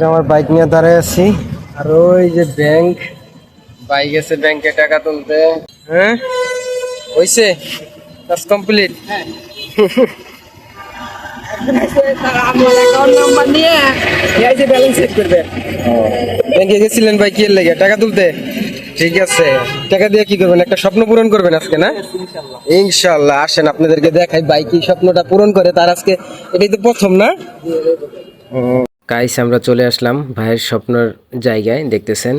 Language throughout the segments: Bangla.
আমার বাইক নিয়ে দাঁড়ায় আছি আর ওই যে ব্যাংক বাইক আছে ব্যাংকে টাকা তুলতে। হ্যাঁ হইছে কাজ কমপ্লিট। ব্যাংকে গেছিলেন ভাই কি লেগে টাকা তুলতে? ঠিক আছে, টাকা দিয়ে কি করবেন? একটা স্বপ্ন পূরণ করবেন আজকে না? ইনশাল্লাহ আসেন আপনাদেরকে দেখাই বাইক এই স্বপ্নটা পূরণ করে। তার আজকে এটাই তো প্রথম না? গাইস আমরা চলে আসলাম ভাইয়ের স্বপ্নের জায়গায়। দেখতেছেন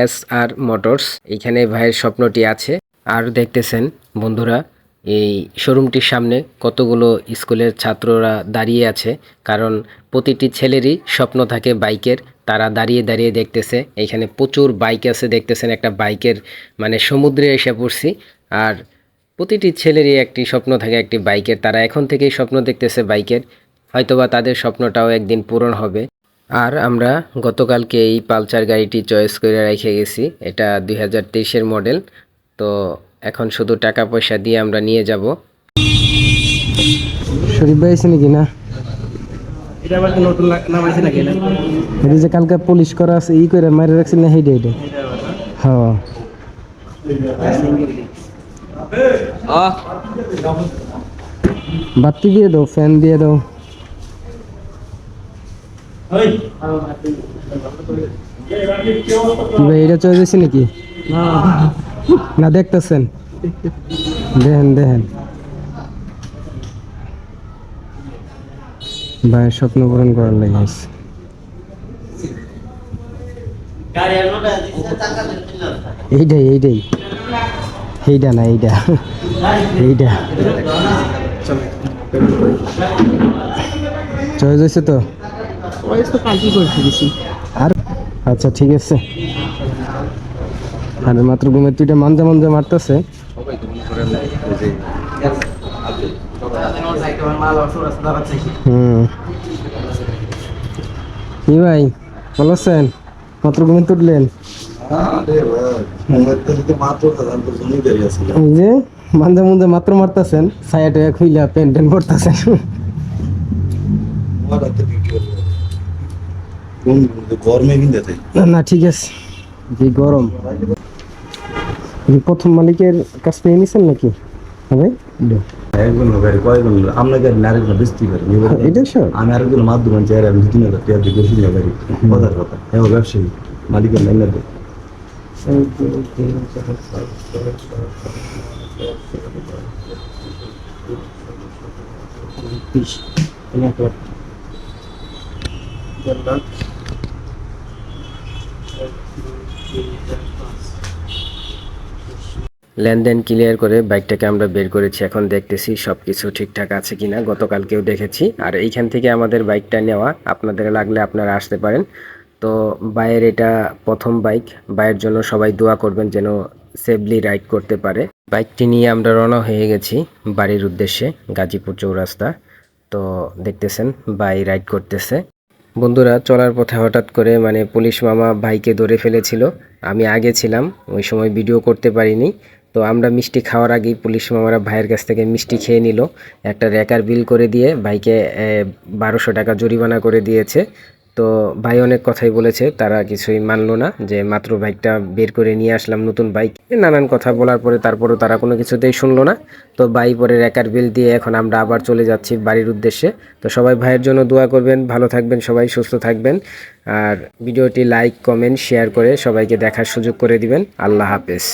এস আর মোটরস, এখানে ভাইয়ের স্বপ্নটি আছে। আর দেখতেছেন বন্ধুরা এই শোরুমটির সামনে কতগুলো স্কুলের ছাত্ররা দাঁড়িয়ে আছে, কারণ প্রতিটি ছেলেরই স্বপ্ন থাকে বাইকের। তারা দাঁড়িয়ে দাঁড়িয়ে দেখতেছে, এখানে প্রচুর বাইক আছে। দেখতেছেন একটা বাইকের মানে সমুদ্রে এসে পড়ছি। আর প্রতিটি ছেলেরই একটি স্বপ্ন থাকে একটি বাইকের, তারা এখন থেকেই স্বপ্ন দেখতেছে বাইকের। হয়তোবা তাদের স্বপ্নটাও একদিন পূরণ হবে। আর আমরা গতকালকে এই পালসার গাড়িটি চয়েস করে রেখে গেছি, এটা 2023-এর মডেল। তো এখন শুধু টাকা পয়সা দিয়ে আমরা নিয়ে যাব। শরীফ ভাই আছে নাকি? না, এটা আবার কি নতুন নাম আছে নাকি? এটা এটা যে কালকে পুলিশ করা আছে ই করে মারে রাখছি না, হেইডে এটা। হ্যাঁ বাতি দিয়ে দাও, ফ্যান দিয়ে দাও। ভাই এটা চলে যাচ্ছে নাকি? না দেখতেছেন? দেখেন দেখেন ভাই স্বপ্ন পূরণ করার লাগে। এইটাই এইটাই এইটা না এইটা এইটা চলে যাচ্ছে তো। আর আচ্ছা ঠিক আছে। আর মাত্র ঘুমের তুইটা মানজা মানজা মারতেছে। কি ভাই ভালো আছেন? মাত্র ঘুমে তুললেন? এই যে মানজা মানজা মাত্র মারতেছেন, ছায়া টায়া খুইলা প্যান্ট ট্যান্ট পরতেছেন। না ঠিক আছে, যে গরম। প্রথম মালিকের কাছ থেকে নিছেন নাকি? আমি আরেকজন মাধ্যমে চেয়ারে আমি 3,000 টাকা দিয়ে বেশি না গাড়ি কথার কথা ব্যবসায়ী মালিকের লাইন দেয়। লেনদেন ক্লিয়ার করে বাইকটাকে আমরা বের করেছি। এখন দেখতেছি সবকিছু ঠিকঠাক আছে কিনা। গতকালকেও দেখেছি। আর এইখান থেকে আমাদের বাইকটা নেওয়া, আপনাদের লাগলে আপনারা আসতে পারেন। তো ভাইয়ের এটা প্রথম বাইক, ভাইয়ের জন্য সবাই দোয়া করবেন যেন সেফলি রাইড করতে পারে। বাইকটি নিয়ে আমরা রওনা হয়ে গেছি বাড়ির উদ্দেশ্যে, গাজীপুর চৌরাস্তা। তো দেখতেছেন ভাই রাইড করতেছে। বন্ধুরা চলার পথে হঠাৎ করে মানে পুলিশ মামা ভাইকে ধরে ফেলেছিল। আমি আগে ছিলাম, ওই সময় ভিডিও করতে পারিনি। তো আমরা মিষ্টি খাওয়ার আগেই পুলিশ মামারা ভাইয়ের কাছ থেকে মিষ্টি খেয়ে নিল। একটা রেকার বিল করে দিয়ে ভাইকে 1200 টাকা জরিমানা করে দিয়েছে। তো ভাই অনেক কথাই বলেছে, তারা কিছুই মানলো না, যে মাত্র বাইকটা বের করে নিয়ে আসলাম নতুন বাইক, নানান কথা বলার পরে তারপরও তারা কোনো কিছুতেই শুনলো না। তো ভাই পরে রেকার বিল দিয়ে এখন আমরা আবার চলে যাচ্ছি বাড়ির উদ্দেশ্যে। তো সবাই ভাইয়ের জন্য দোয়া করবেন, ভালো থাকবেন, সবাই সুস্থ থাকবেন। আর ভিডিওটি লাইক কমেন্ট শেয়ার করে সবাইকে দেখার সুযোগ করে দিবেন। আল্লাহ হাফেজ।